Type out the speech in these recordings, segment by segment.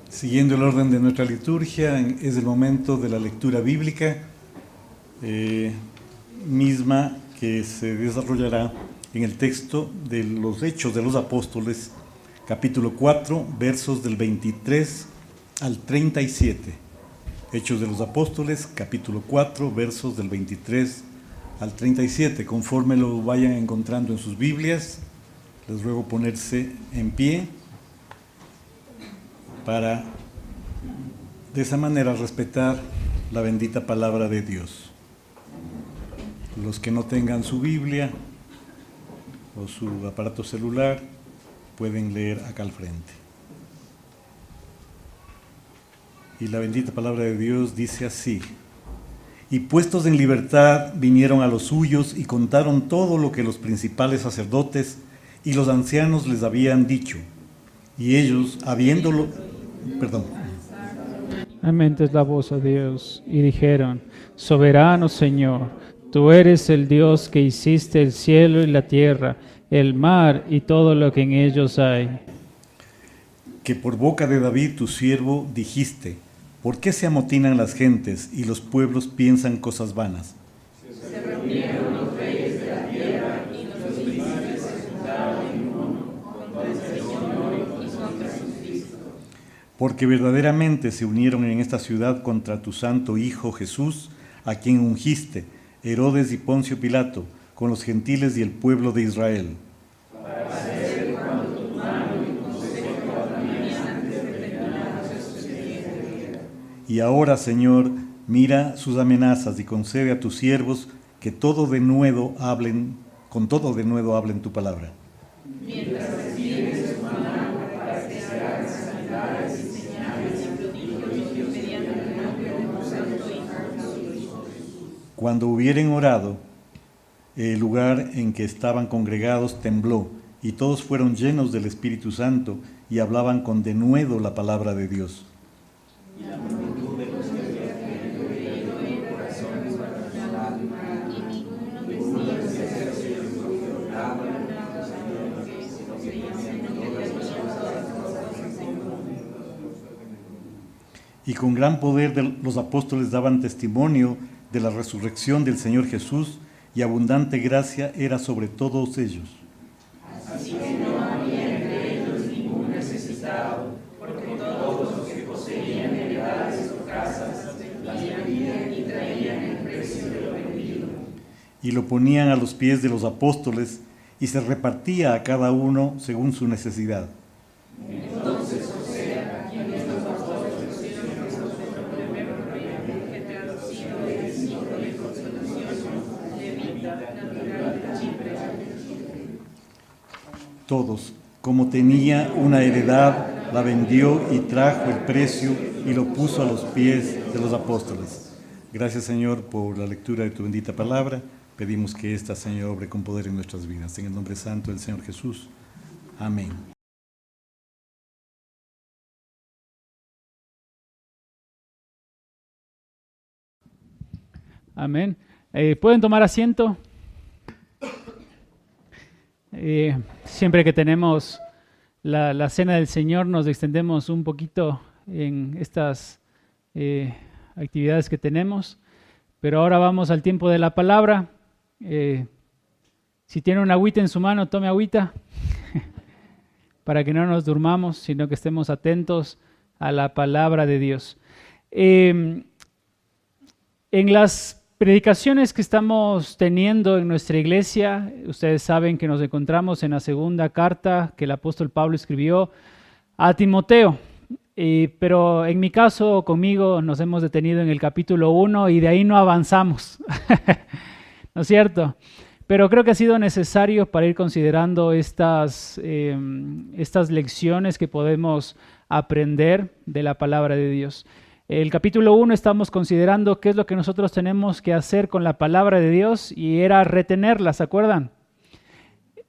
Siguiendo el orden de nuestra liturgia, es el momento de la lectura bíblica, misma que se desarrollará en el texto de los Hechos de los Apóstoles, capítulo 4, versos del 23 al 37. Hechos de los Apóstoles, capítulo 4, versos del 23 al 37. Conforme lo vayan encontrando en sus Biblias, les ruego ponerse en pie para de esa manera respetar la bendita palabra de Dios. Los que no tengan su Biblia o su aparato celular pueden leer acá al frente. Y la bendita palabra de Dios dice así: y puestos en libertad vinieron a los suyos y contaron todo lo que los principales sacerdotes y los ancianos les habían dicho. Y ellos, habiéndolo... Amentes la voz a Dios y dijeron: soberano Señor, tú eres el Dios que hiciste el cielo y la tierra, el mar y todo lo que en ellos hay. Que por boca de David tu siervo dijiste: ¿por qué se amotinan las gentes y los pueblos piensan cosas vanas? Se reunieron los reyes de la tierra y los príncipes se juntaron en uno contra el Señor y contra su Cristo. Porque verdaderamente se unieron en esta ciudad contra tu santo Hijo Jesús, a quien ungiste, Herodes y Poncio Pilato, con los gentiles y el pueblo de Israel. Para hacer cuanto tu mano y consejo habían antes determinado se sucediera. Y ahora, Señor, mira sus amenazas y concede a tus siervos que con todo denuedo hablen tu palabra. Mientras recibes su mano para que se hagan sanidades y señales y prodigios mediante el nombre de tu santo Hijo Jesús. Cuando hubieren orado, el lugar en que estaban congregados tembló, y todos fueron llenos del Espíritu Santo y hablaban con denuedo la palabra de Dios. Y la multitud de los que habían creído en corazones Y con gran poder los apóstoles daban testimonio de la resurrección del Señor Jesús, y abundante gracia era sobre todos ellos. Así que no había entre ellos ningún necesitado, porque todos los que poseían heredades o casas las vendían y traían el precio de lo vendido. Y lo ponían a los pies de los apóstoles, y se repartía a cada uno según su necesidad. Entonces, o sea, quienes los apóstoles hicieron nuestro primer que traducido es hijo de consolación, levita, natural de Chipre. Todos, como tenía una heredad, la vendió y trajo el precio y lo puso a los pies de los apóstoles. Gracias, Señor, por la lectura de tu bendita palabra. Pedimos que esta, Señor, obre con poder en nuestras vidas. En el nombre santo del Señor Jesús. Amén. Amén. ¿Pueden tomar asiento? Siempre que tenemos la cena del Señor nos extendemos un poquito en estas actividades que tenemos, pero ahora vamos al tiempo de la palabra. Si tiene una agüita en su mano, tome agüita para que no nos durmamos, sino que estemos atentos a la palabra de Dios. En las predicaciones que estamos teniendo en nuestra iglesia, ustedes saben que nos encontramos en la segunda carta que el apóstol Pablo escribió a Timoteo, pero en mi caso, conmigo, nos hemos detenido en el capítulo 1 y de ahí no avanzamos, ¿no es cierto? Pero creo que ha sido necesario para ir considerando estas lecciones que podemos aprender de la palabra de Dios. El capítulo 1 estamos considerando qué es lo que nosotros tenemos que hacer con la palabra de Dios y era retenerla, ¿se acuerdan?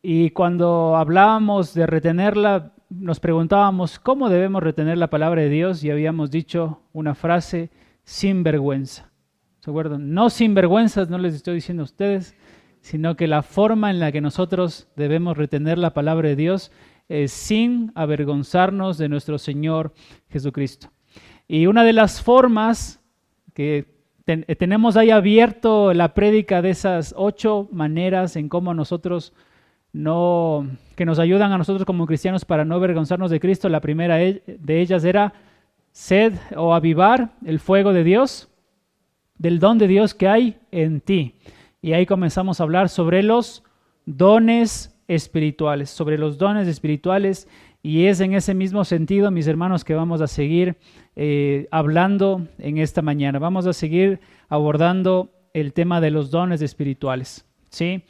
Y cuando hablábamos de retenerla, nos preguntábamos cómo debemos retener la palabra de Dios y habíamos dicho una frase: sin vergüenza. ¿Se acuerdan? No sin vergüenzas, no les estoy diciendo a ustedes, sino que la forma en la que nosotros debemos retener la palabra de Dios es sin avergonzarnos de nuestro Señor Jesucristo. Y una de las formas que tenemos ahí abierto la prédica de esas 8 maneras en cómo nosotros que nos ayudan a nosotros como cristianos para no avergonzarnos de Cristo. La primera de ellas era sed o avivar el fuego de Dios, del don de Dios que hay en ti. Y ahí comenzamos a hablar sobre los dones espirituales, y es en ese mismo sentido, mis hermanos, que vamos a seguir hablando en esta mañana. Vamos a seguir abordando el tema de los dones espirituales, ¿sí?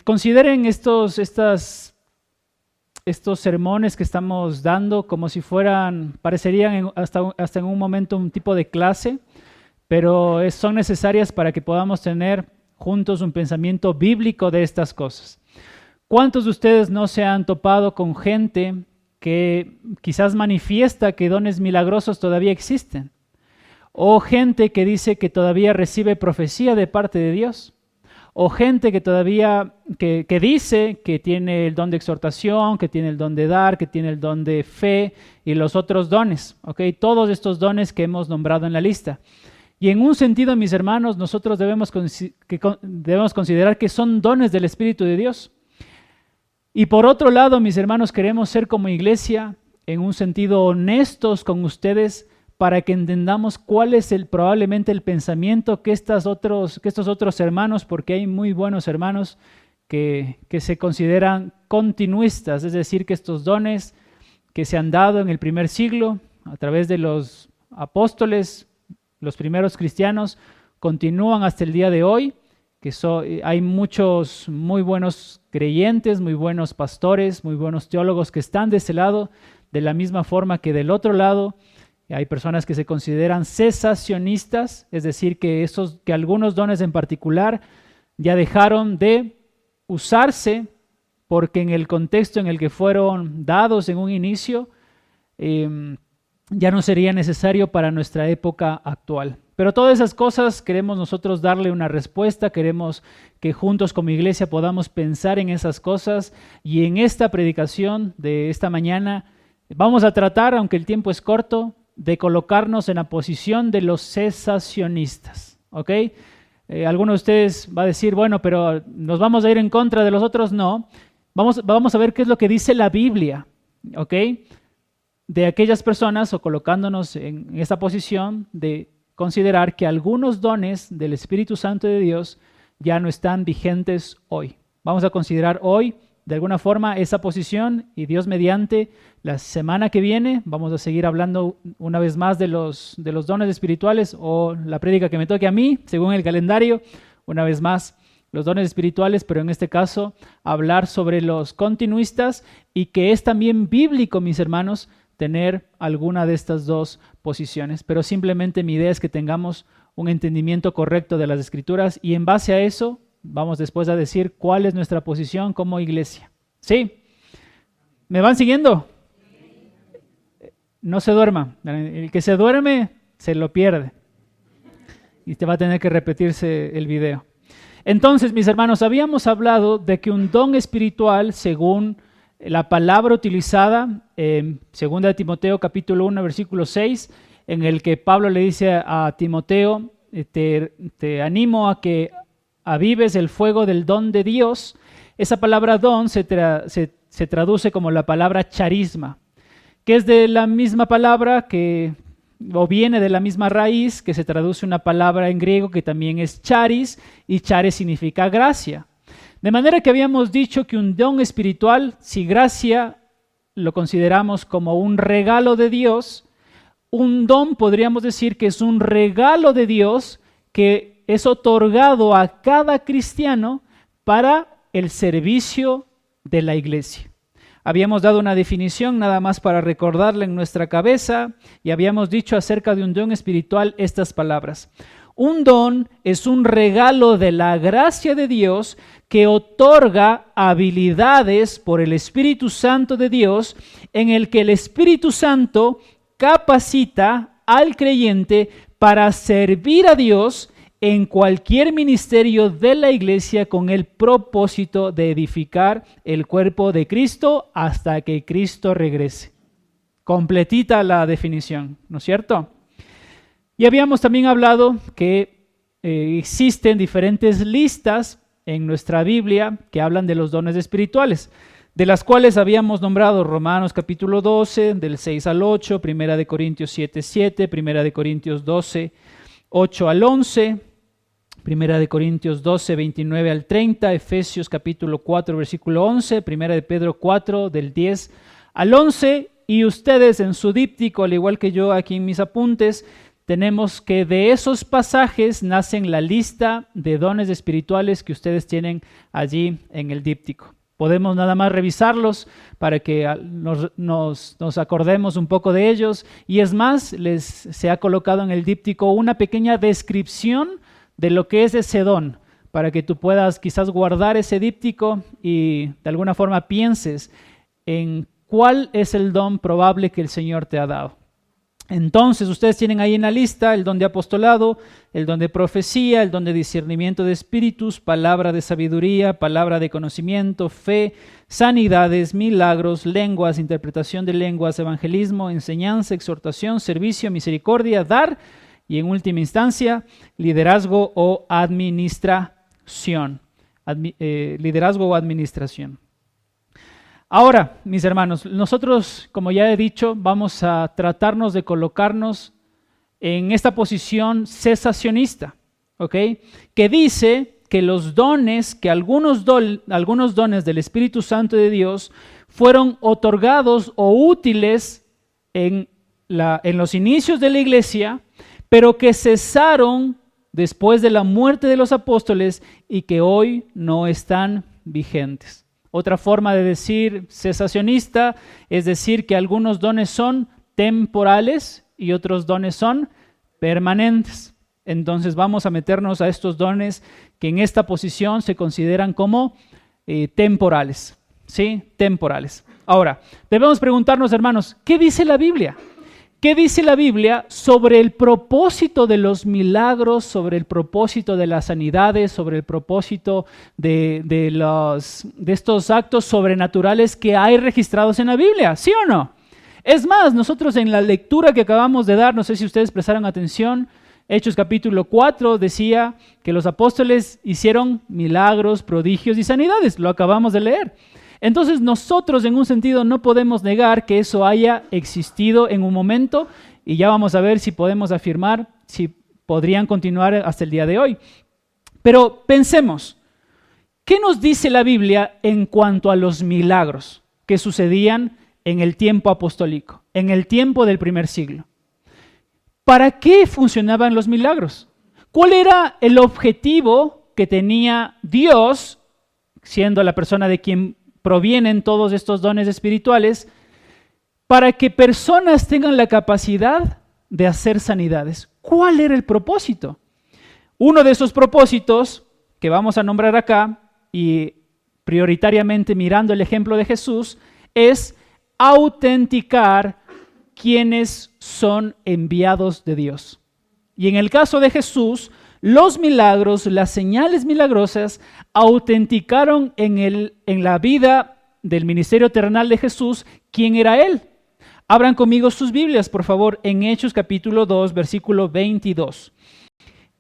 Consideren estos sermones que estamos dando como si parecerían hasta en un momento un tipo de clase, pero son necesarias para que podamos tener juntos un pensamiento bíblico de estas cosas. ¿Cuántos de ustedes no se han topado con gente que quizás manifiesta que dones milagrosos todavía existen? O gente que dice que todavía recibe profecía de parte de Dios. O gente que todavía que dice que tiene el don de exhortación, que tiene el don de dar, que tiene el don de fe y los otros dones. ¿Okay? Todos estos dones que hemos nombrado en la lista. Y en un sentido, mis hermanos, nosotros debemos considerar que son dones del Espíritu de Dios. Y por otro lado, mis hermanos, queremos ser como iglesia en un sentido honestos con ustedes para que entendamos cuál es probablemente el pensamiento que estos otros hermanos, porque hay muy buenos hermanos que se consideran continuistas, es decir, que estos dones que se han dado en el primer siglo a través de los apóstoles, los primeros cristianos, continúan hasta el día de hoy, que hay muchos muy buenos creyentes, muy buenos pastores, muy buenos teólogos que están de ese lado, de la misma forma que del otro lado hay personas que se consideran cesacionistas, es decir, que algunos dones en particular ya dejaron de usarse porque en el contexto en el que fueron dados en un inicio ya no sería necesario para nuestra época actual. Pero todas esas cosas queremos nosotros darle una respuesta, queremos que juntos como iglesia podamos pensar en esas cosas, y en esta predicación de esta mañana vamos a tratar, aunque el tiempo es corto, de colocarnos en la posición de los cesacionistas, ¿ok? Alguno de ustedes va a decir, bueno, pero ¿nos vamos a ir en contra de los otros? No. Vamos a ver qué es lo que dice la Biblia, ¿ok? De aquellas personas, o colocándonos en esta posición de considerar que algunos dones del Espíritu Santo de Dios ya no están vigentes hoy. Vamos a considerar hoy, de alguna forma, esa posición, y Dios mediante, la semana que viene vamos a seguir hablando una vez más de los dones espirituales, o la prédica que me toque a mí, según el calendario, una vez más los dones espirituales, pero en este caso hablar sobre los continuistas, y que es también bíblico, mis hermanos, tener alguna de estas dos posiciones. Pero simplemente mi idea es que tengamos un entendimiento correcto de las Escrituras, y en base a eso vamos después a decir cuál es nuestra posición como iglesia. ¿Sí? ¿Me van siguiendo? No se duerma. El que se duerme se lo pierde. Y te va a tener que repetirse el video. Entonces, mis hermanos, habíamos hablado de que un don espiritual, según la palabra utilizada en 2 Timoteo capítulo 1, versículo 6, en el que Pablo le dice a Timoteo, te animo a que avives el fuego del don de Dios. Esa palabra don se traduce como la palabra charisma, que es de la misma palabra o viene de la misma raíz, que se traduce una palabra en griego que también es charis, y charis significa gracia. De manera que habíamos dicho que un don espiritual, si gracia lo consideramos como un regalo de Dios, un don podríamos decir que es un regalo de Dios que es otorgado a cada cristiano para el servicio de la iglesia. Habíamos dado una definición nada más para recordarla en nuestra cabeza, y habíamos dicho acerca de un don espiritual estas palabras. Un don es un regalo de la gracia de Dios que otorga habilidades por el Espíritu Santo de Dios, en el que el Espíritu Santo capacita al creyente para servir a Dios en cualquier ministerio de la iglesia, con el propósito de edificar el cuerpo de Cristo hasta que Cristo regrese. Completita la definición, ¿no es cierto? Y habíamos también hablado que existen diferentes listas en nuestra Biblia que hablan de los dones espirituales, de las cuales habíamos nombrado Romanos capítulo 12, del 6 al 8, 1 Corintios 7, 7, 1 Corintios 12, 8 al 11, 1 Corintios 12, 29 al 30, Efesios capítulo 4, versículo 11, 1 Pedro 4, del 10 al 11, y ustedes en su díptico, al igual que yo aquí en mis apuntes, tenemos que de esos pasajes nacen la lista de dones espirituales que ustedes tienen allí en el díptico. Podemos nada más revisarlos para que nos acordemos un poco de ellos, y es más, se ha colocado en el díptico una pequeña descripción de lo que es ese don, para que tú puedas quizás guardar ese díptico y de alguna forma pienses en cuál es el don probable que el Señor te ha dado. Entonces, ustedes tienen ahí en la lista el don de apostolado, el don de profecía, el don de discernimiento de espíritus, palabra de sabiduría, palabra de conocimiento, fe, sanidades, milagros, lenguas, interpretación de lenguas, evangelismo, enseñanza, exhortación, servicio, misericordia, dar, y en última instancia, liderazgo o administración. Liderazgo o administración. Ahora, mis hermanos, nosotros, como ya he dicho, vamos a tratarnos de colocarnos en esta posición cesacionista, ¿ok? Que dice que los dones, que algunos dones del Espíritu Santo de Dios fueron otorgados o útiles en los inicios de la iglesia, pero que cesaron después de la muerte de los apóstoles y que hoy no están vigentes. Otra forma de decir cesacionista es decir que algunos dones son temporales y otros dones son permanentes. Entonces vamos a meternos a estos dones que en esta posición se consideran como temporales, ¿sí? Temporales. Ahora, debemos preguntarnos, hermanos, ¿qué dice la Biblia? ¿Qué dice la Biblia sobre el propósito de los milagros, sobre el propósito de las sanidades, sobre el propósito de estos actos sobrenaturales que hay registrados en la Biblia? ¿Sí o no? Es más, nosotros en la lectura que acabamos de dar, no sé si ustedes prestaron atención, Hechos capítulo 4 decía que los apóstoles hicieron milagros, prodigios y sanidades. Lo acabamos de leer. Entonces nosotros en un sentido no podemos negar que eso haya existido en un momento y ya vamos a ver si podemos afirmar si podrían continuar hasta el día de hoy. Pero pensemos, ¿qué nos dice la Biblia en cuanto a los milagros que sucedían en el tiempo apostólico, en el tiempo del primer siglo? ¿Para qué funcionaban los milagros? ¿Cuál era el objetivo que tenía Dios, siendo la persona de quien provienen todos estos dones espirituales, para que personas tengan la capacidad de hacer sanidades? ¿Cuál era el propósito? Uno de esos propósitos que vamos a nombrar acá, y prioritariamente mirando el ejemplo de Jesús, es autenticar quienes son enviados de Dios. Y en el caso de Jesús, los milagros, las señales milagrosas, autenticaron en la vida del ministerio terrenal de Jesús quién era Él. Abran conmigo sus Biblias, por favor, en Hechos capítulo 2, versículo 22.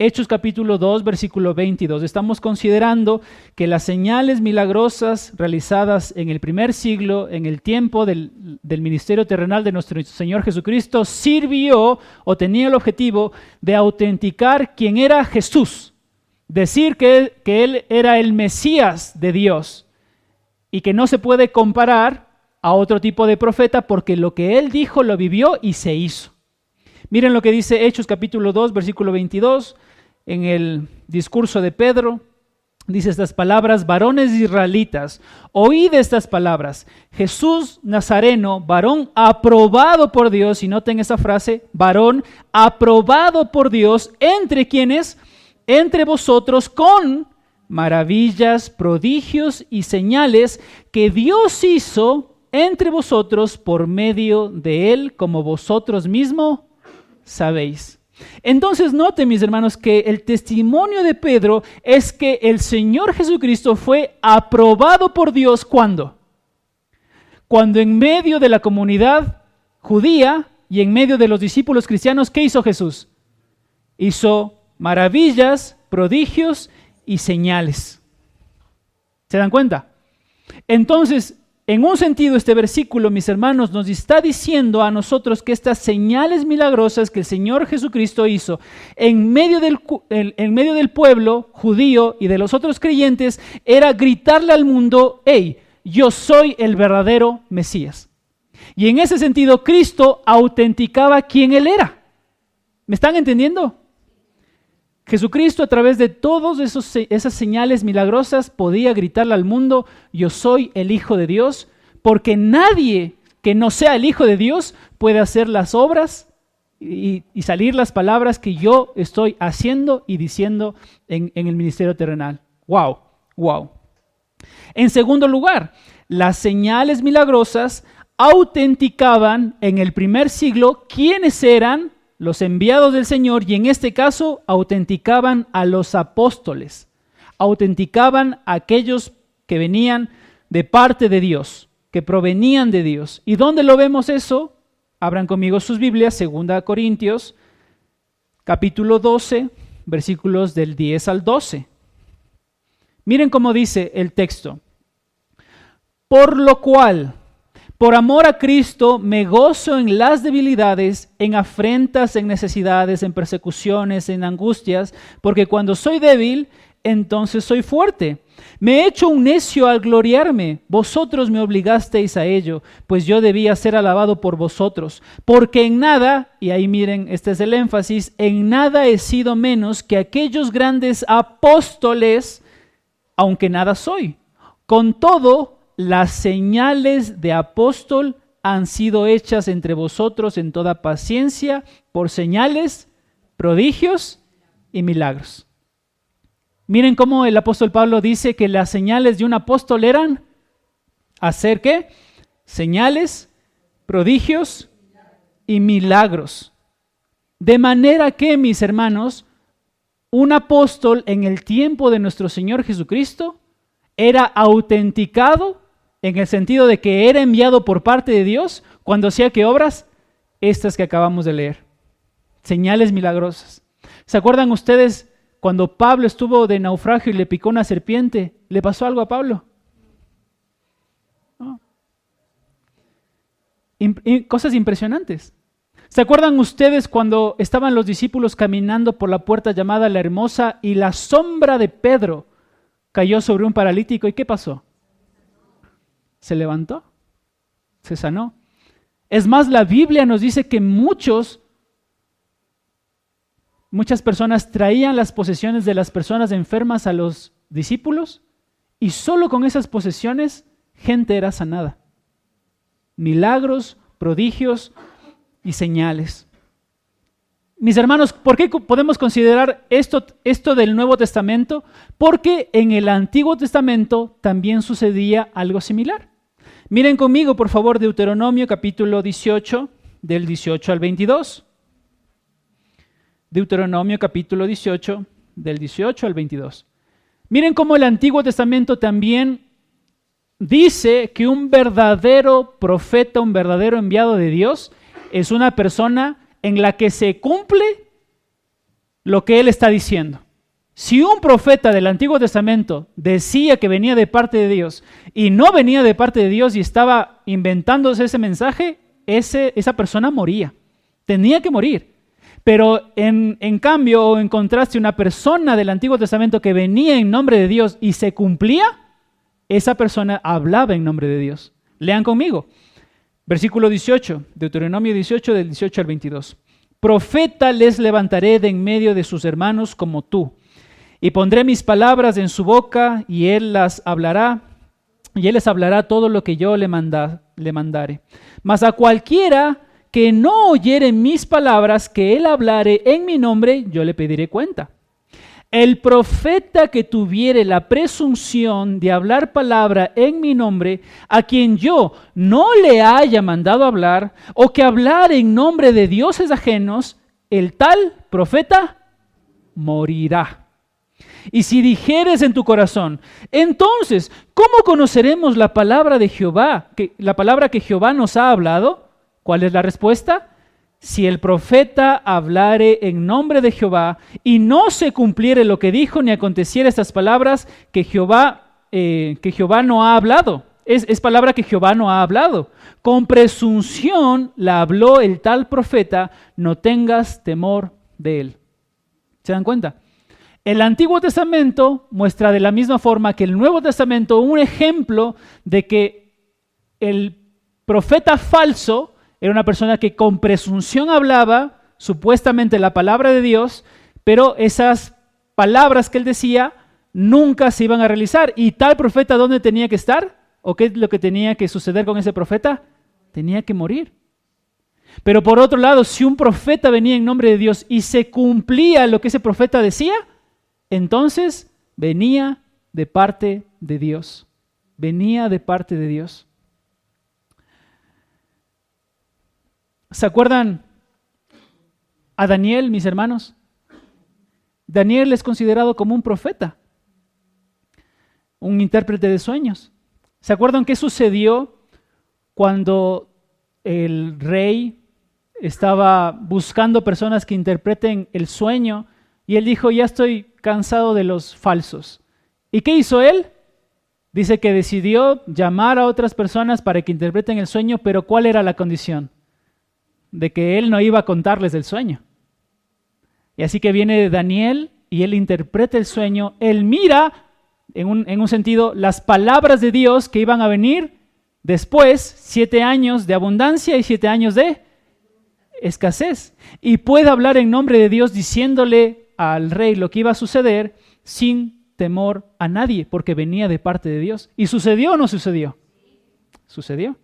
Hechos capítulo 2, versículo 22. Estamos considerando que las señales milagrosas realizadas en el primer siglo, en el tiempo del ministerio terrenal de nuestro Señor Jesucristo, sirvió o tenía el objetivo de autenticar quién era Jesús. Decir que Él era el Mesías de Dios y que no se puede comparar a otro tipo de profeta porque lo que Él dijo lo vivió y se hizo. Miren lo que dice Hechos capítulo 2, versículo 22. En el discurso de Pedro, dice estas palabras: varones israelitas, oíd estas palabras. Jesús Nazareno, varón aprobado por Dios, y noten esa frase, varón aprobado por Dios, entre quienes, entre vosotros, con maravillas, prodigios y señales que Dios hizo entre vosotros por medio de él, como vosotros mismos sabéis. Entonces noten, mis hermanos, que el testimonio de Pedro es que el Señor Jesucristo fue aprobado por Dios. ¿Cuándo? Cuando en medio de la comunidad judía y en medio de los discípulos cristianos, ¿qué hizo Jesús? Hizo maravillas, prodigios y señales. ¿Se dan cuenta? Entonces, en un sentido, este versículo, mis hermanos, nos está diciendo a nosotros que estas señales milagrosas que el Señor Jesucristo hizo en medio del pueblo judío y de los otros creyentes era gritarle al mundo: hey, yo soy el verdadero Mesías. Y en ese sentido, Cristo autenticaba quién Él era. ¿Me están entendiendo? Jesucristo, a través de todas esas señales milagrosas, podía gritarle al mundo: yo soy el Hijo de Dios, porque nadie que no sea el Hijo de Dios puede hacer las obras y salir las palabras que yo estoy haciendo y diciendo en el ministerio terrenal. ¡Wow! ¡Wow! En segundo lugar, las señales milagrosas autenticaban en el primer siglo quiénes eran los enviados del Señor, y en este caso autenticaban a los apóstoles, autenticaban a aquellos que venían de parte de Dios, que provenían de Dios. ¿Y dónde lo vemos eso? Abran conmigo sus Biblias, 2 Corintios, capítulo 12, versículos del 10 al 12. Miren cómo dice el texto: por lo cual, por amor a Cristo, me gozo en las debilidades, en afrentas, en necesidades, en persecuciones, en angustias, porque cuando soy débil, entonces soy fuerte. Me he hecho un necio al gloriarme. Vosotros me obligasteis a ello, pues yo debía ser alabado por vosotros. Porque en nada, y ahí miren, este es el énfasis, en nada he sido menos que aquellos grandes apóstoles, aunque nada soy. Con todo, las señales de apóstol han sido hechas entre vosotros en toda paciencia por señales, prodigios y milagros. Miren cómo el apóstol Pablo dice que las señales de un apóstol eran hacer ¿qué? Señales, prodigios y milagros. De manera que, mis hermanos, un apóstol en el tiempo de nuestro Señor Jesucristo era autenticado en el sentido de que era enviado por parte de Dios cuando hacía ¿qué obras? Estas que acabamos de leer. Señales milagrosas. ¿Se acuerdan ustedes cuando Pablo estuvo de naufragio y le picó una serpiente? ¿Le pasó algo a Pablo? No. Cosas impresionantes. ¿Se acuerdan ustedes cuando estaban los discípulos caminando por la puerta llamada La Hermosa y la sombra de Pedro cayó sobre un paralítico? ¿Y qué pasó? Se levantó, se sanó. Es más, la Biblia nos dice que muchas personas traían las posesiones de las personas enfermas a los discípulos y solo con esas posesiones gente era sanada. Milagros, prodigios y señales. Mis hermanos, ¿por qué podemos considerar esto del Nuevo Testamento? Porque en el Antiguo Testamento también sucedía algo similar. Miren conmigo, por favor, Deuteronomio capítulo 18, del 18 al 22. Deuteronomio capítulo 18, del 18 al 22. Miren cómo el Antiguo Testamento también dice que un verdadero profeta, un verdadero enviado de Dios, es una persona en la que se cumple lo que él está diciendo. Si un profeta del Antiguo Testamento decía que venía de parte de Dios y no venía de parte de Dios y estaba inventándose ese mensaje, esa persona moría. Tenía que morir. Pero en cambio, o en contraste, una persona del Antiguo Testamento que venía en nombre de Dios y se cumplía, esa persona hablaba en nombre de Dios. Lean conmigo. Versículo 18, Deuteronomio 18, del 18 al 22. Profeta les levantaré de en medio de sus hermanos como tú, y pondré mis palabras en su boca, y él les hablará todo lo que yo le mandare. Mas a cualquiera que no oyere mis palabras, que él hablare en mi nombre, yo le pediré cuenta. El profeta que tuviere la presunción de hablar palabra en mi nombre, a quien yo no le haya mandado hablar, o que hablar en nombre de dioses ajenos, el tal profeta morirá. Y si dijeres en tu corazón, entonces, ¿cómo conoceremos la palabra de Jehová, la palabra que Jehová nos ha hablado? ¿Cuál es la respuesta? Si el profeta hablare en nombre de Jehová y no se cumpliere lo que dijo ni aconteciera estas palabras que Jehová no ha hablado. Es palabra que Jehová no ha hablado. Con presunción la habló el tal profeta, no tengas temor de él. ¿Se dan cuenta? El Antiguo Testamento muestra de la misma forma que el Nuevo Testamento un ejemplo de que el profeta falso era una persona que con presunción hablaba supuestamente la palabra de Dios, pero esas palabras que él decía nunca se iban a realizar. ¿Y tal profeta dónde tenía que estar? ¿O qué es lo que tenía que suceder con ese profeta? Tenía que morir. Pero por otro lado, si un profeta venía en nombre de Dios y se cumplía lo que ese profeta decía, entonces venía de parte de Dios. Venía de parte de Dios. ¿Se acuerdan a Daniel, mis hermanos? Daniel es considerado como un profeta, un intérprete de sueños. ¿Se acuerdan qué sucedió cuando el rey estaba buscando personas que interpreten el sueño y él dijo, ya estoy cansado de los falsos? ¿Y qué hizo él? Dice que decidió llamar a otras personas para que interpreten el sueño, pero ¿cuál era la condición? De que él no iba a contarles el sueño. Y así que viene Daniel y él interpreta el sueño, él mira, en un sentido, las palabras de Dios que iban a venir después, 7 años de abundancia y 7 años de escasez. Y puede hablar en nombre de Dios diciéndole al rey lo que iba a suceder sin temor a nadie, porque venía de parte de Dios. ¿Y sucedió o no sucedió? Sucedió.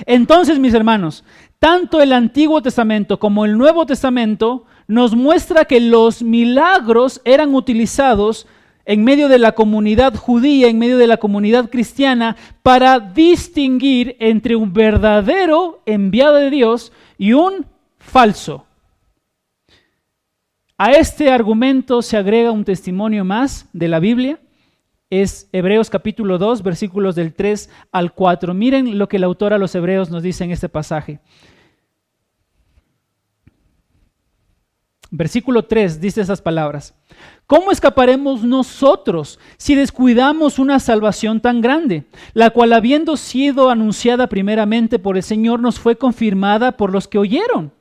Entonces, mis hermanos, tanto el Antiguo Testamento como el Nuevo Testamento nos muestra que los milagros eran utilizados en medio de la comunidad judía, en medio de la comunidad cristiana, para distinguir entre un verdadero enviado de Dios y un falso. A este argumento se agrega un testimonio más de la Biblia, es Hebreos capítulo 2, versículos del 3 al 4. Miren lo que el autor a los Hebreos nos dice en este pasaje. Versículo 3 dice esas palabras. ¿Cómo escaparemos nosotros si descuidamos una salvación tan grande, la cual habiendo sido anunciada primeramente por el Señor, nos fue confirmada por los que oyeron?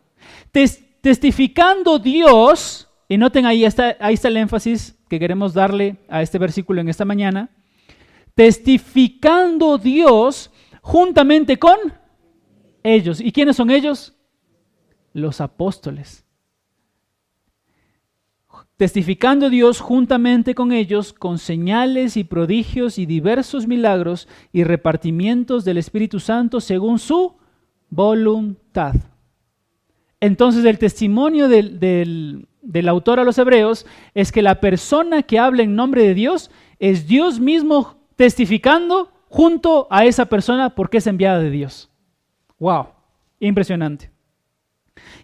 Testificando Dios, y noten ahí está el énfasis que queremos darle a este versículo en esta mañana, testificando Dios juntamente con ellos. ¿Y quiénes son ellos? Los apóstoles. Testificando Dios juntamente con ellos, con señales y prodigios y diversos milagros y repartimientos del Espíritu Santo según su voluntad. Entonces el testimonio del autor a los Hebreos es que la persona que habla en nombre de Dios es Dios mismo testificando junto a esa persona porque es enviada de Dios. ¡Wow! Impresionante.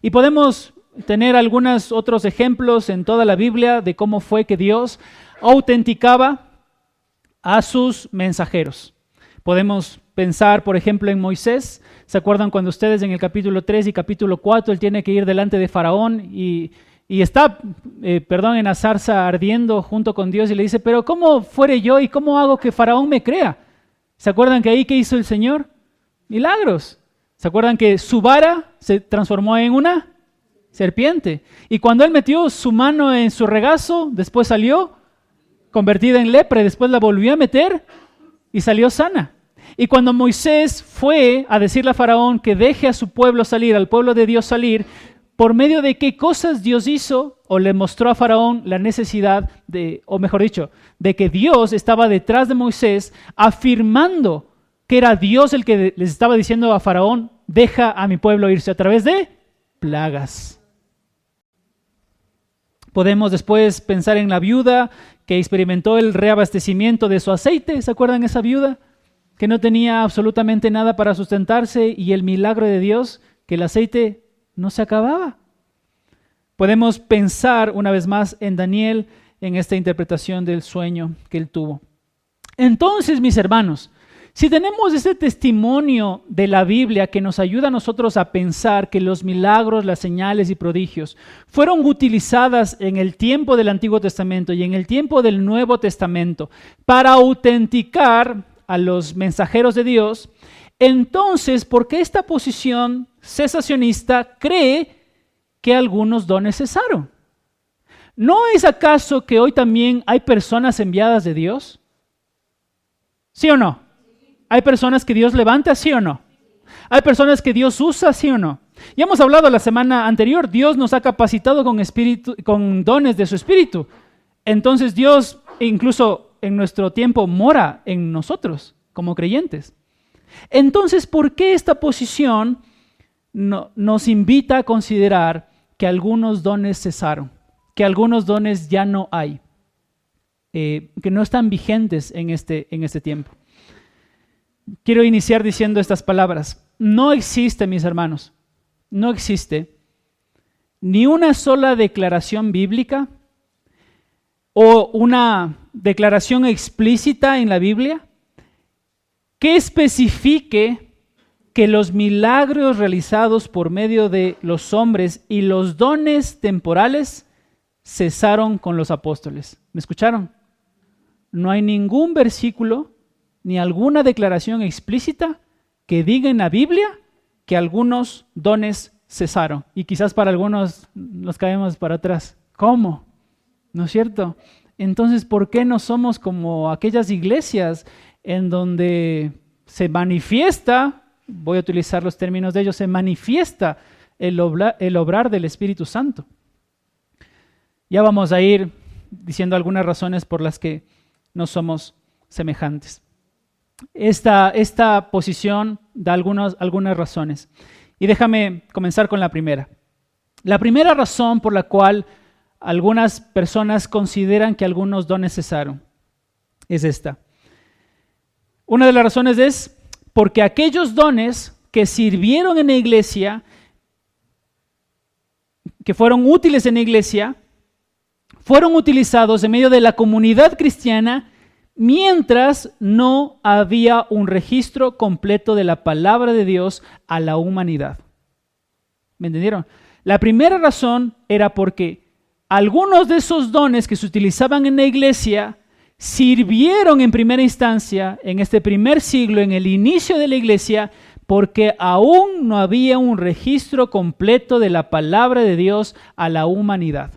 Y podemos tener algunos otros ejemplos en toda la Biblia de cómo fue que Dios autenticaba a sus mensajeros. Podemos pensar, por ejemplo, en Moisés. ¿Se acuerdan cuando ustedes en el capítulo 3 y capítulo 4 él tiene que ir delante de Faraón y está, en la zarza ardiendo junto con Dios y le dice, pero ¿cómo fuere yo y cómo hago que Faraón me crea? ¿Se acuerdan que ahí qué hizo el Señor? Milagros. ¿Se acuerdan que su vara se transformó en una serpiente? Y cuando él metió su mano en su regazo, después salió convertida en lepra, y después la volvió a meter y salió sana. Y cuando Moisés fue a decirle a Faraón que deje a su pueblo salir, al pueblo de Dios salir, ¿por medio de qué cosas Dios hizo o le mostró a Faraón la necesidad de, o mejor dicho, de que Dios estaba detrás de Moisés afirmando que era Dios el que les estaba diciendo a Faraón, deja a mi pueblo irse a través de plagas? Podemos después pensar en la viuda que experimentó el reabastecimiento de su aceite. ¿Se acuerdan esa viuda? Que no tenía absolutamente nada para sustentarse y el milagro de Dios, que el aceite no se acababa. Podemos pensar una vez más en Daniel en esta interpretación del sueño que él tuvo. Entonces, mis hermanos, si tenemos este testimonio de la Biblia que nos ayuda a nosotros a pensar que los milagros, las señales y prodigios fueron utilizadas en el tiempo del Antiguo Testamento y en el tiempo del Nuevo Testamento para autenticar a los mensajeros de Dios, entonces, ¿por qué esta posición cesacionista cree que algunos dones cesaron? ¿No es acaso que hoy también hay personas enviadas de Dios? ¿Sí o no? ¿Hay personas que Dios levanta, sí o no? ¿Hay personas que Dios usa, sí o no? Ya hemos hablado la semana anterior, Dios nos ha capacitado con dones de su Espíritu. Entonces Dios, incluso en nuestro tiempo, mora en nosotros como creyentes. Entonces, ¿por qué esta posición nos invita a considerar que algunos dones cesaron? Que algunos dones ya no hay, que no están vigentes en este tiempo. Quiero iniciar diciendo estas palabras. No existe, mis hermanos, no existe ni una sola declaración bíblica o una declaración explícita en la Biblia que especifique que los milagros realizados por medio de los hombres y los dones temporales cesaron con los apóstoles. ¿Me escucharon? No hay ningún versículo ni alguna declaración explícita que diga en la Biblia que algunos dones cesaron. Y quizás para algunos nos caemos para atrás. ¿Cómo? ¿No es cierto? Entonces, ¿por qué no somos como aquellas iglesias en donde se manifiesta, voy a utilizar los términos de ellos, se manifiesta el obrar del Espíritu Santo? Ya vamos a ir diciendo algunas razones por las que no somos semejantes. Esta posición da algunas razones. Y déjame comenzar con la primera. La primera razón por la cual algunas personas consideran que algunos dones cesaron es esta. Una de las razones es porque aquellos dones que sirvieron en la iglesia, que fueron útiles en la iglesia, fueron utilizados en medio de la comunidad cristiana mientras no había un registro completo de la palabra de Dios a la humanidad. ¿Me entendieron? La primera razón era porque algunos de esos dones que se utilizaban en la iglesia sirvieron en primera instancia, en este primer siglo, en el inicio de la iglesia, porque aún no había un registro completo de la palabra de Dios a la humanidad.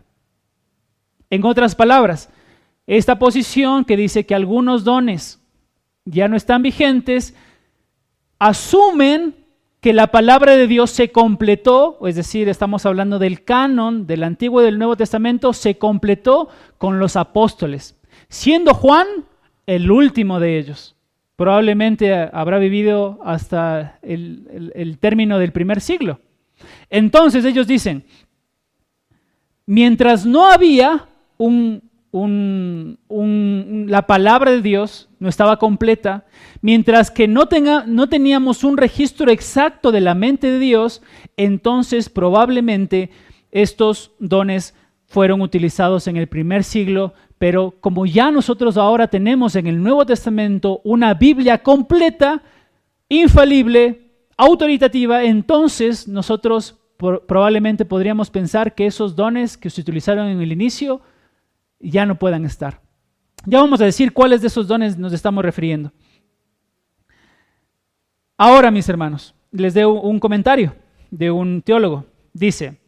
En otras palabras, esta posición que dice que algunos dones ya no están vigentes, asumen que la palabra de Dios se completó, es decir, estamos hablando del canon del Antiguo y del Nuevo Testamento, se completó con los apóstoles, siendo Juan el último de ellos. Probablemente habrá vivido hasta el término del primer siglo. Entonces ellos dicen, mientras no había la palabra de Dios, no estaba completa, mientras que no teníamos un registro exacto de la mente de Dios, entonces probablemente estos dones fueron utilizados en el primer siglo, pero como ya nosotros ahora tenemos en el Nuevo Testamento una Biblia completa, infalible, autoritativa, entonces nosotros probablemente podríamos pensar que esos dones que se utilizaron en el inicio ya no puedan estar. Ya vamos a decir cuáles de esos dones nos estamos refiriendo. Ahora, mis hermanos, les doy un comentario de un teólogo. Dice,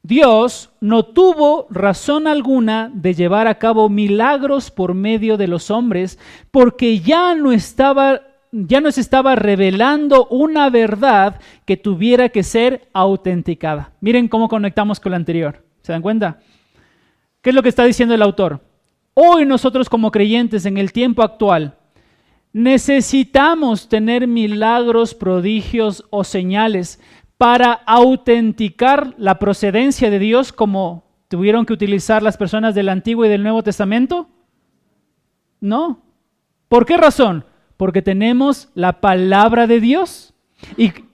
Dios no tuvo razón alguna de llevar a cabo milagros por medio de los hombres porque ya nos estaba revelando una verdad que tuviera que ser autenticada. Miren cómo conectamos con lo anterior. ¿Se dan cuenta? ¿Qué es lo que está diciendo el autor? Hoy nosotros como creyentes en el tiempo actual necesitamos tener milagros, prodigios o señales para autenticar la procedencia de Dios como tuvieron que utilizar las personas del Antiguo y del Nuevo Testamento. No. ¿Por qué razón? Porque tenemos la palabra de Dios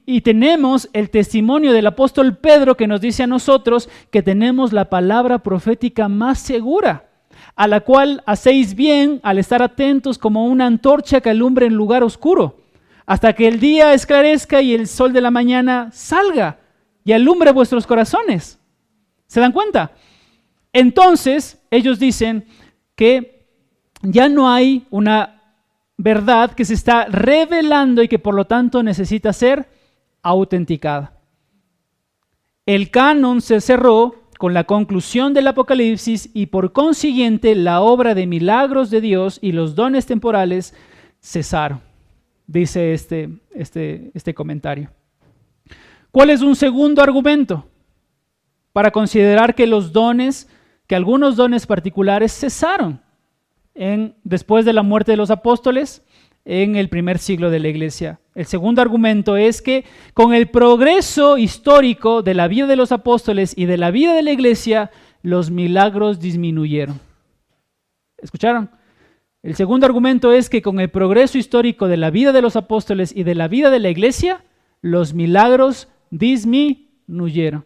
y tenemos el testimonio del apóstol Pedro que nos dice a nosotros que tenemos la palabra profética más segura, a la cual hacéis bien al estar atentos como una antorcha que alumbre en lugar oscuro, hasta que el día esclarezca y el sol de la mañana salga y alumbre vuestros corazones. ¿Se dan cuenta? Entonces, ellos dicen que ya no hay una verdad que se está revelando y que por lo tanto necesita ser autenticada. El canon se cerró con la conclusión del Apocalipsis y por consiguiente la obra de milagros de Dios y los dones temporales cesaron, dice este comentario. ¿Cuál es un segundo argumento para considerar que algunos dones particulares cesaron después de la muerte de los apóstoles en el primer siglo de la iglesia? El segundo argumento es que con el progreso histórico de la vida de los apóstoles y de la vida de la iglesia, los milagros disminuyeron. ¿Escucharon? El segundo argumento es que con el progreso histórico de la vida de los apóstoles y de la vida de la iglesia, los milagros disminuyeron.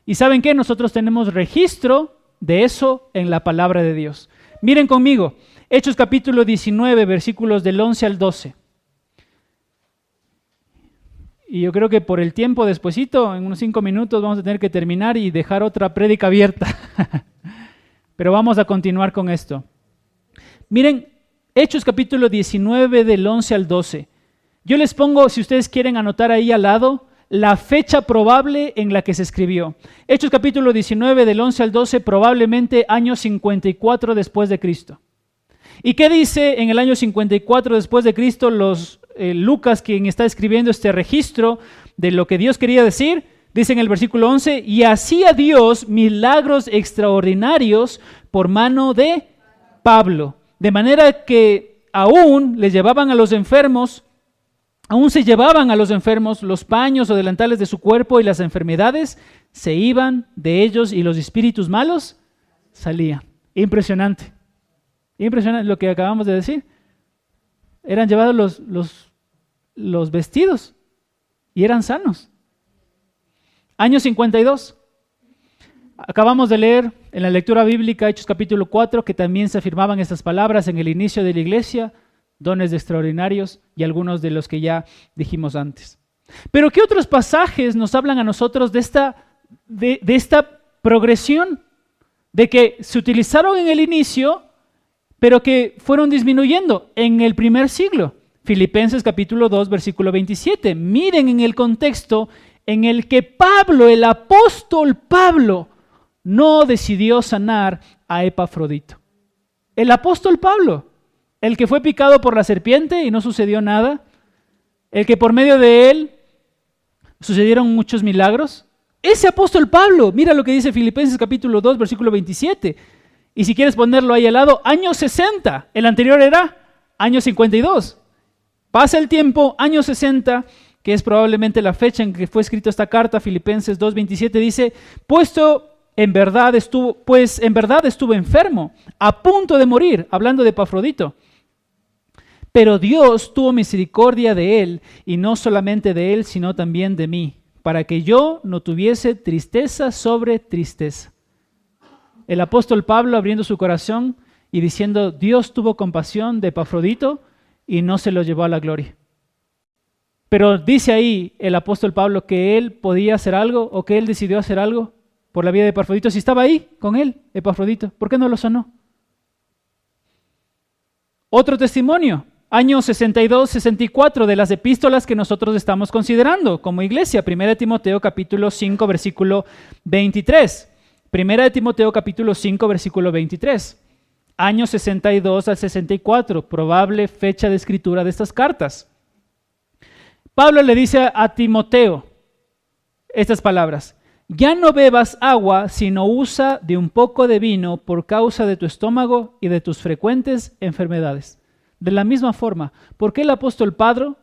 ¿Y saben qué? Nosotros tenemos registro de eso en la palabra de Dios. Miren conmigo, Hechos capítulo 19, versículos del 11 al 12. Y yo creo que por el tiempo despuesito, en unos 5 minutos, vamos a tener que terminar y dejar otra prédica abierta. Pero vamos a continuar con esto. Miren, Hechos capítulo 19 del 11 al 12. Yo les pongo, si ustedes quieren anotar ahí al lado, la fecha probable en la que se escribió. Hechos capítulo 19 del 11 al 12, probablemente año 54 después de Cristo. ¿Y qué dice en el año 54 después de Cristo Lucas, quien está escribiendo este registro de lo que Dios quería decir? Dice en el versículo 11, y hacía Dios milagros extraordinarios por mano de Pablo, de manera que aún se llevaban a los enfermos los paños o delantales de su cuerpo y las enfermedades se iban de ellos y los espíritus malos salían. Impresionante. Impresionante lo que acabamos de decir. Eran llevados los vestidos y eran sanos. Año 52. Acabamos de leer en la lectura bíblica, Hechos capítulo 4, que también se afirmaban estas palabras en el inicio de la iglesia, dones extraordinarios y algunos de los que ya dijimos antes. Pero ¿qué otros pasajes nos hablan a nosotros de esta progresión? De que se utilizaron en el inicio, pero que fueron disminuyendo en el primer siglo. Filipenses capítulo 2, versículo 27. Miren en el contexto en el que Pablo, el apóstol Pablo, no decidió sanar a Epafrodito. El apóstol Pablo, el que fue picado por la serpiente y no sucedió nada, el que por medio de él sucedieron muchos milagros. Ese apóstol Pablo, mira lo que dice Filipenses capítulo 2, versículo 27. Y si quieres ponerlo ahí al lado, año 60. El anterior era año 52. Pasa el tiempo, año 60, que es probablemente la fecha en que fue escrita esta carta, Filipenses 2:27, dice, pues en verdad estuvo enfermo, a punto de morir, hablando de Epafrodito. Pero Dios tuvo misericordia de él, y no solamente de él, sino también de mí, para que yo no tuviese tristeza sobre tristeza. El apóstol Pablo abriendo su corazón y diciendo, Dios tuvo compasión de Epafrodito y no se lo llevó a la gloria. Pero dice ahí el apóstol Pablo que él podía hacer algo o que él decidió hacer algo por la vida de Epafrodito. Si estaba ahí con él, Epafrodito, ¿por qué no lo sanó? Otro testimonio, año 62-64 de las epístolas que nosotros estamos considerando como iglesia. 1 Timoteo capítulo 5, versículo 23. 1 Timoteo capítulo 5, versículo 23. Año 62 al 64, probable fecha de escritura de estas cartas. Pablo le dice a Timoteo estas palabras: ya no bebas agua, sino usa de un poco de vino por causa de tu estómago y de tus frecuentes enfermedades. De la misma forma, ¿por qué el apóstol Pablo,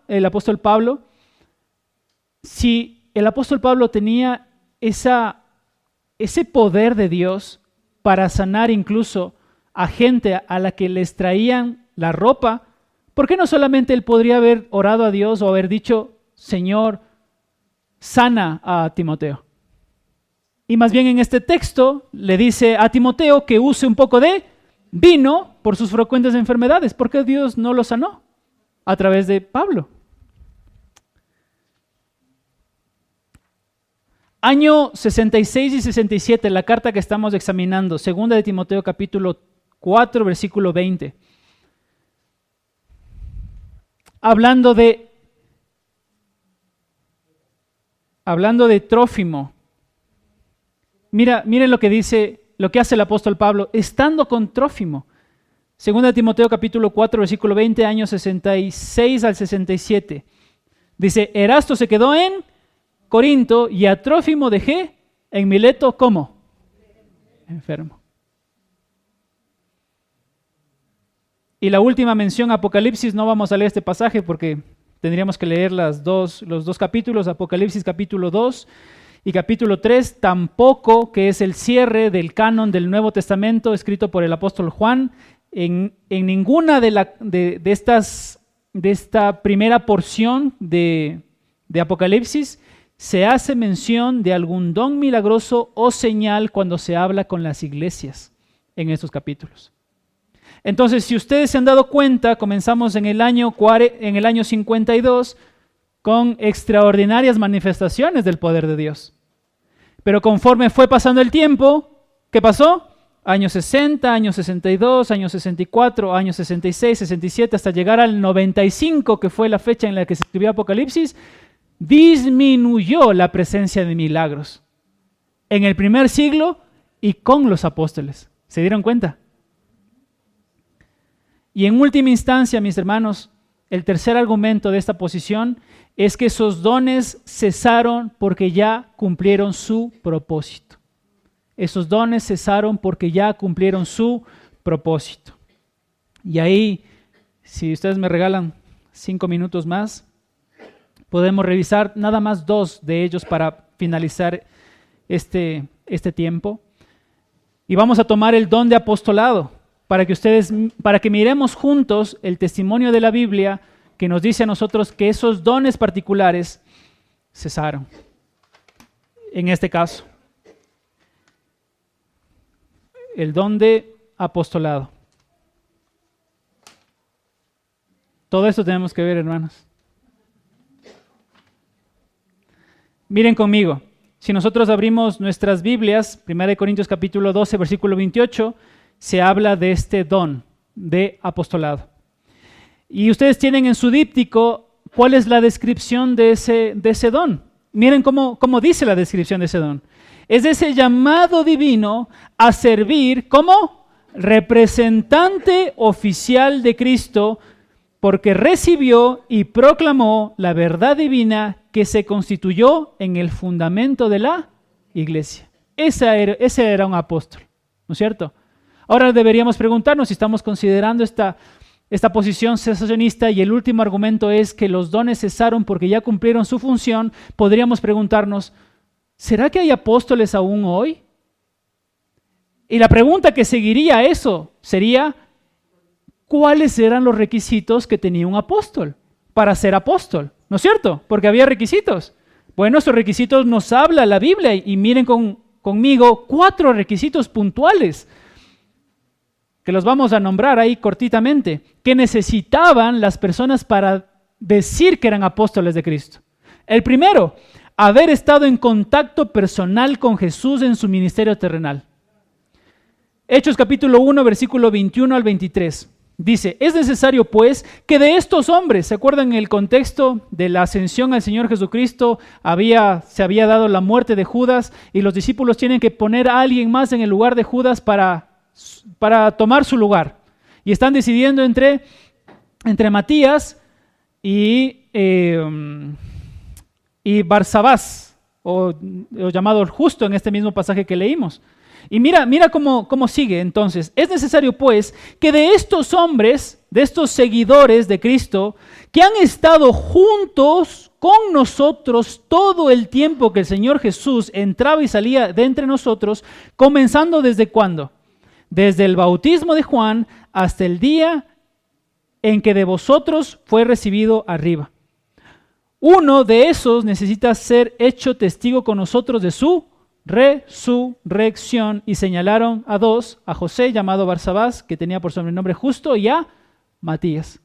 si el apóstol Pablo tenía ese poder de Dios para sanar incluso a gente a la que les traían la ropa, ¿por qué no solamente él podría haber orado a Dios o haber dicho, Señor, sana a Timoteo? Y más bien en este texto le dice a Timoteo que use un poco de vino por sus frecuentes enfermedades. ¿Por qué Dios no lo sanó? A través de Pablo. Año 66 y 67, la carta que estamos examinando, segunda de Timoteo capítulo 4, versículo 20. Hablando de Trófimo. Miren lo que dice, lo que hace el apóstol Pablo, estando con Trófimo. Segunda de Timoteo capítulo 4, versículo 20, años 66 al 67. Dice, Erasto se quedó en Corinto y a Trófimo dejé en Mileto, ¿cómo? Enfermo. Y la última mención, Apocalipsis, no vamos a leer este pasaje porque tendríamos que leer los dos capítulos, Apocalipsis capítulo 2 y capítulo 3, tampoco, que es el cierre del canon del Nuevo Testamento escrito por el apóstol Juan. En ninguna de esta primera porción de Apocalipsis se hace mención de algún don milagroso o señal cuando se habla con las iglesias en estos capítulos. Entonces, si ustedes se han dado cuenta, comenzamos en el año 52 con extraordinarias manifestaciones del poder de Dios. Pero conforme fue pasando el tiempo, ¿qué pasó? Año 60, año 62, año 64, año 66, 67, hasta llegar al 95, que fue la fecha en la que se escribió Apocalipsis, disminuyó la presencia de milagros en el primer siglo y con los apóstoles. ¿Se dieron cuenta? Y en última instancia, mis hermanos, el tercer argumento de esta posición es que esos dones cesaron porque ya cumplieron su propósito. Esos dones cesaron porque ya cumplieron su propósito. Y ahí, si ustedes me regalan 5 minutos más, podemos revisar nada más 2 de ellos para finalizar este tiempo. Y vamos a tomar el don de apostolado para que miremos juntos el testimonio de la Biblia que nos dice a nosotros que esos dones particulares cesaron. En este caso, el don de apostolado. Todo esto tenemos que ver, hermanos. Miren conmigo, si nosotros abrimos nuestras Biblias, 1 Corintios capítulo 12, versículo 28, se habla de este don de apostolado. Y ustedes tienen en su díptico cuál es la descripción de ese don. Miren cómo dice la descripción de ese don. Es ese llamado divino a servir como representante oficial de Cristo, porque recibió y proclamó la verdad divina que se constituyó en el fundamento de la iglesia. Ese era un apóstol, ¿no es cierto? Ahora deberíamos preguntarnos si estamos considerando esta posición cesacionista y el último argumento es que los dones cesaron porque ya cumplieron su función. Podríamos preguntarnos, ¿será que hay apóstoles aún hoy? Y la pregunta que seguiría a eso sería, ¿cuáles eran los requisitos que tenía un apóstol para ser apóstol? ¿No es cierto? Porque había requisitos. Bueno, estos requisitos nos habla la Biblia y miren conmigo 4 requisitos puntuales que los vamos a nombrar ahí cortitamente, que necesitaban las personas para decir que eran apóstoles de Cristo. El primero, haber estado en contacto personal con Jesús en su ministerio terrenal. Hechos capítulo 1, versículo 21 al 23. Dice, es necesario pues que de estos hombres, ¿se acuerdan en el contexto de la ascensión al Señor Jesucristo? Se había dado la muerte de Judas y los discípulos tienen que poner a alguien más en el lugar de Judas para tomar su lugar. Y están decidiendo entre Matías y Barsabás, o llamado el justo en este mismo pasaje que leímos. Y mira cómo sigue entonces. Es necesario pues que de estos hombres, de estos seguidores de Cristo, que han estado juntos con nosotros todo el tiempo que el Señor Jesús entraba y salía de entre nosotros, comenzando ¿desde cuándo? Desde el bautismo de Juan hasta el día en que de vosotros fue recibido arriba. Uno de esos necesita ser hecho testigo con nosotros de su resurrección, y señalaron a 2, a José llamado Barsabás, que tenía por sobrenombre Justo, y a Matías.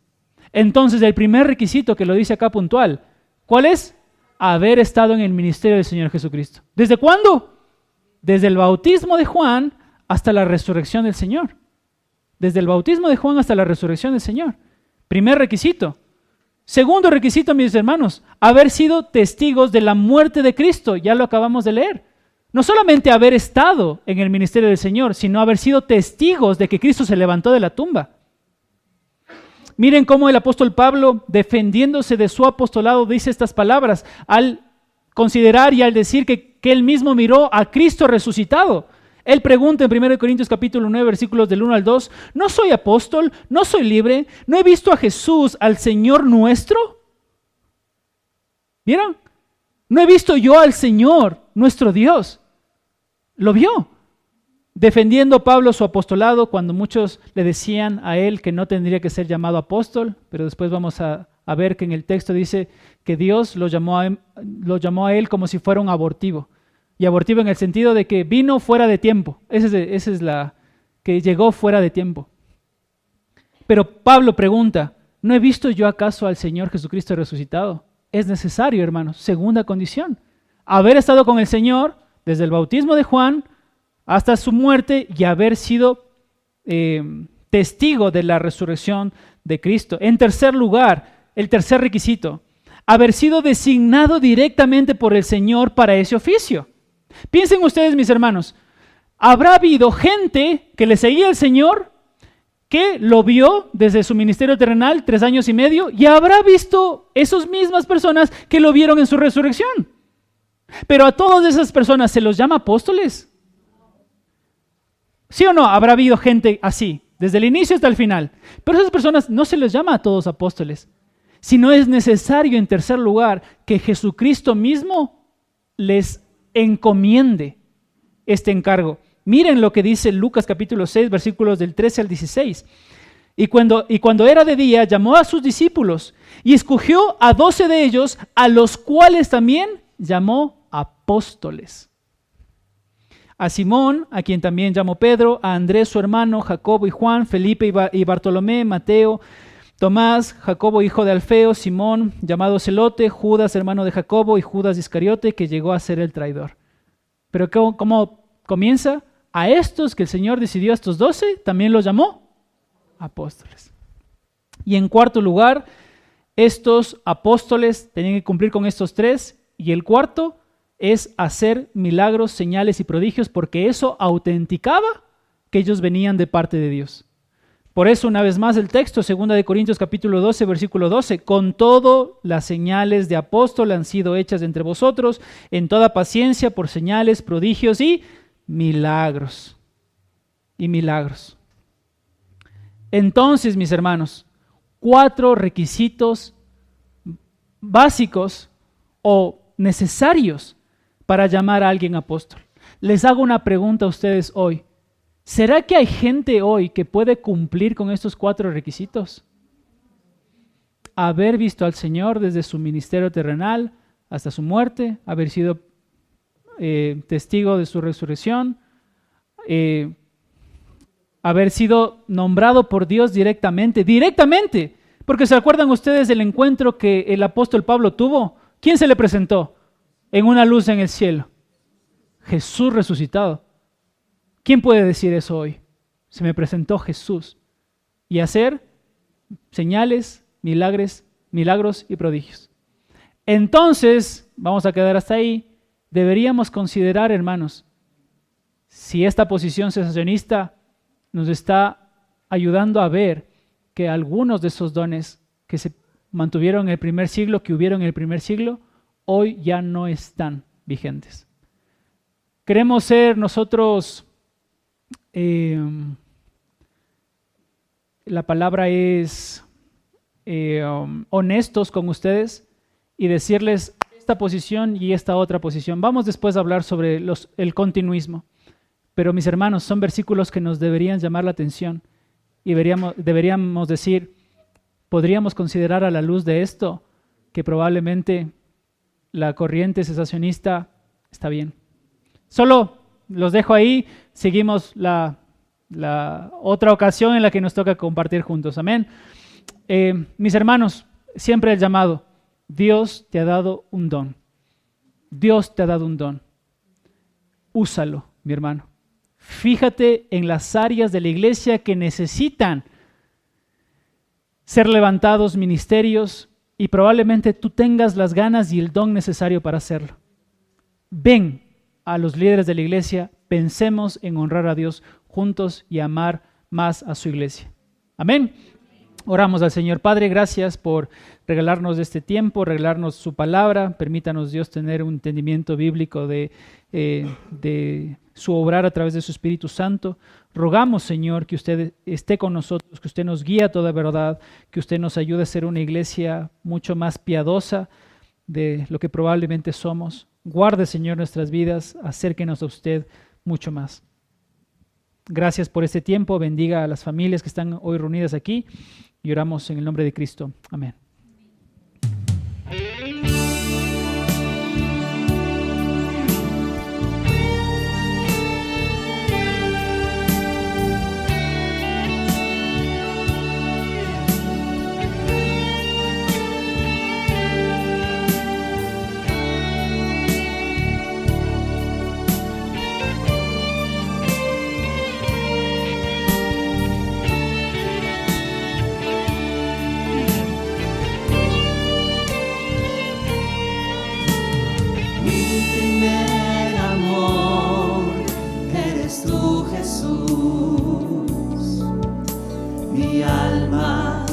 Entonces el primer requisito que lo dice acá puntual, ¿cuál es? Haber estado en el ministerio del Señor Jesucristo. ¿Desde cuándo? Desde el bautismo de Juan hasta la resurrección del Señor. Desde el bautismo de Juan hasta la resurrección del Señor. Primer requisito. Segundo requisito, mis hermanos, haber sido testigos de la muerte de Cristo. Ya lo acabamos de leer. No solamente haber estado en el ministerio del Señor, sino haber sido testigos de que Cristo se levantó de la tumba. Miren cómo el apóstol Pablo, defendiéndose de su apostolado, dice estas palabras al considerar y al decir que él mismo miró a Cristo resucitado. Él pregunta en 1 Corintios capítulo 9, versículos del 1 al 2, ¿no soy apóstol? ¿No soy libre? ¿No he visto a Jesús, al Señor nuestro? ¿Vieron? ¿No he visto yo al Señor, nuestro Dios? Lo vio. Defendiendo Pablo su apostolado cuando muchos le decían a él que no tendría que ser llamado apóstol, pero después vamos a ver que en el texto dice que Dios lo llamó a él como si fuera un abortivo. Y abortivo en el sentido de que vino fuera de tiempo. Esa es la que llegó fuera de tiempo. Pero Pablo pregunta, ¿no he visto yo acaso al Señor Jesucristo resucitado? Es necesario, hermanos, segunda condición, haber estado con el Señor desde el bautismo de Juan hasta su muerte y haber sido testigo de la resurrección de Cristo. En tercer lugar, el tercer requisito, haber sido designado directamente por el Señor para ese oficio. Piensen ustedes, mis hermanos, habrá habido gente que le seguía al Señor, que lo vio desde su ministerio terrenal 3 años y medio, y habrá visto esas mismas personas que lo vieron en su resurrección. Pero a todas esas personas se los llama apóstoles. ¿Sí o no? Habrá habido gente así, desde el inicio hasta el final. Pero a esas personas no se les llama a todos apóstoles, sino es necesario, en tercer lugar, que Jesucristo mismo les encomiende este encargo. Miren lo que dice Lucas capítulo 6, versículos del 13 al 16. Y cuando era de día, llamó a sus discípulos y escogió a 12 de ellos, a los cuales también llamó apóstoles. a Simón, a quien también llamó Pedro, a Andrés su hermano, Jacobo y Juan, Felipe y Bartolomé, Mateo, Tomás, Jacobo hijo de Alfeo, Simón llamado Celote, Judas hermano de Jacobo y Judas Iscariote, que llegó a ser el traidor. Pero ¿cómo comienza? A estos que el Señor decidió, a estos 12, también los llamó apóstoles. Y en cuarto lugar, estos apóstoles tenían que cumplir con estos 3, y el cuarto es hacer milagros, señales y prodigios, porque eso autenticaba que ellos venían de parte de Dios. Por eso, una vez más, el texto, 2 Corintios capítulo 12, versículo 12, con todo las señales de apóstol han sido hechas entre vosotros, en toda paciencia, por señales, prodigios y milagros. Y milagros. Entonces, mis hermanos, 4 requisitos básicos o necesarios para llamar a alguien apóstol. Les hago una pregunta a ustedes hoy. ¿Será que hay gente hoy que puede cumplir con estos 4 requisitos? Haber visto al Señor desde su ministerio terrenal hasta su muerte, haber sido testigo de su resurrección, haber sido nombrado por Dios directamente, porque ¿se acuerdan ustedes del encuentro que el apóstol Pablo tuvo? ¿Quién se le presentó en una luz en el cielo? Jesús resucitado. ¿Quién puede decir eso hoy? Se me presentó Jesús. Y hacer señales, milagros y prodigios. Entonces, vamos a quedar hasta ahí, deberíamos considerar, hermanos, si esta posición cesacionista nos está ayudando a ver que algunos de esos dones que se mantuvieron en el primer siglo, que hubieron en el primer siglo, hoy ya no están vigentes. Queremos ser nosotros, la palabra es honestos con ustedes y decirles esta posición y esta otra posición. Vamos después a hablar sobre el continuismo, pero mis hermanos, son versículos que nos deberían llamar la atención y deberíamos decir, podríamos considerar a la luz de esto que probablemente la corriente cesacionista está bien. Solo los dejo ahí, seguimos la otra ocasión en la que nos toca compartir juntos. Amén. Mis hermanos, siempre el llamado, Dios te ha dado un don. Dios te ha dado un don. Úsalo, mi hermano. Fíjate en las áreas de la iglesia que necesitan ser levantados ministerios y probablemente tú tengas las ganas y el don necesario para hacerlo. Ven a los líderes de la iglesia, pensemos en honrar a Dios juntos y amar más a su iglesia. Amén. Oramos al Señor. Padre, gracias por regalarnos este tiempo, regalarnos su palabra. Permítanos, Dios, tener un entendimiento bíblico de su obrar a través de su Espíritu Santo. Rogamos, Señor, que usted esté con nosotros, que usted nos guíe a toda verdad, que usted nos ayude a ser una iglesia mucho más piadosa de lo que probablemente somos. Guarde, Señor, nuestras vidas, acérquenos a usted mucho más. Gracias por este tiempo, bendiga a las familias que están hoy reunidas aquí y oramos en el nombre de Cristo. Amén. Mi alma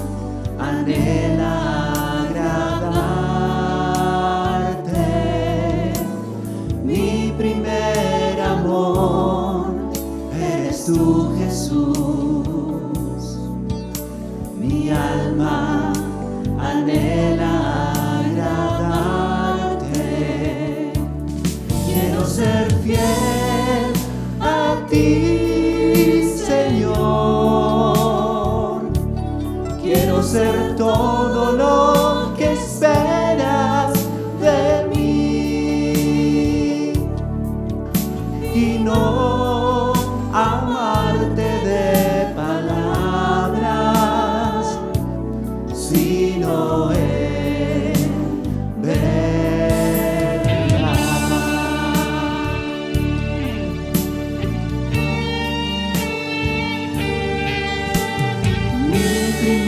anhela agradarte. Mi primer amor eres tú, Jesús. Mi alma anhela agradarte. Quiero ser fiel a ti, Señor. Quiero ser todo lo que esperas de mí y no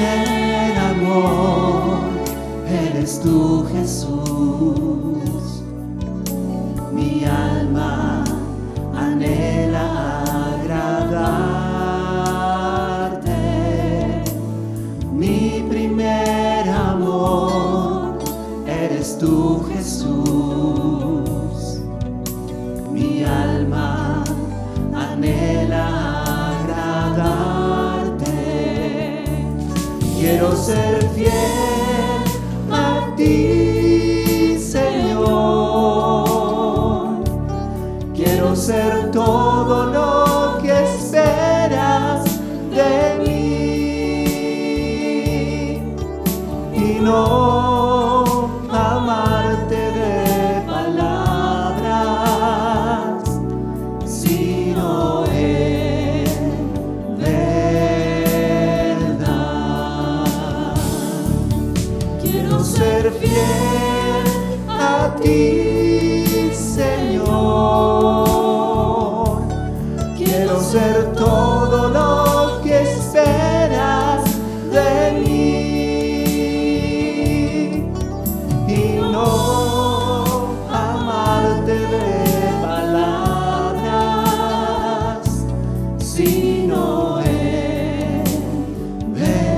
primer amor, eres tú, Jesús. Mi alma anhela agradarte. Mi primer amor, eres tú, Jesús. Mi alma anhela agradarte. Quiero ser fiel a ti, Señor. Quiero ser todo lo que esperas de mí y no amarte de palabras, sino en verdad. Quiero ser fiel a ti, Señor. Quiero ser todo lo que esperas de mí y no amarte de palabras, sino en verdad.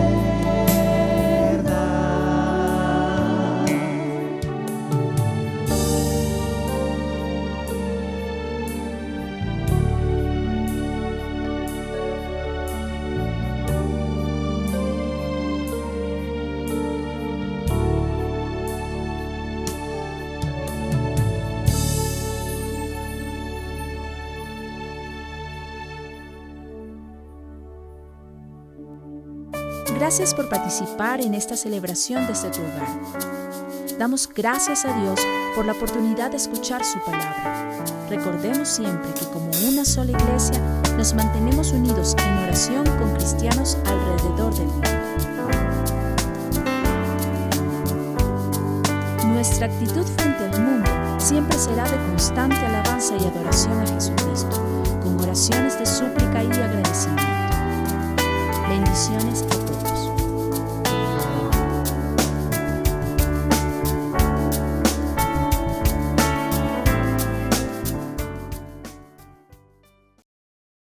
Gracias por participar en esta celebración desde tu hogar. Damos gracias a Dios por la oportunidad de escuchar su palabra. Recordemos siempre que como una sola iglesia nos mantenemos unidos en oración con cristianos alrededor del mundo. Nuestra actitud frente al mundo siempre será de constante alabanza y adoración a Jesucristo, con oraciones de súplica y agradecimiento. Bendiciones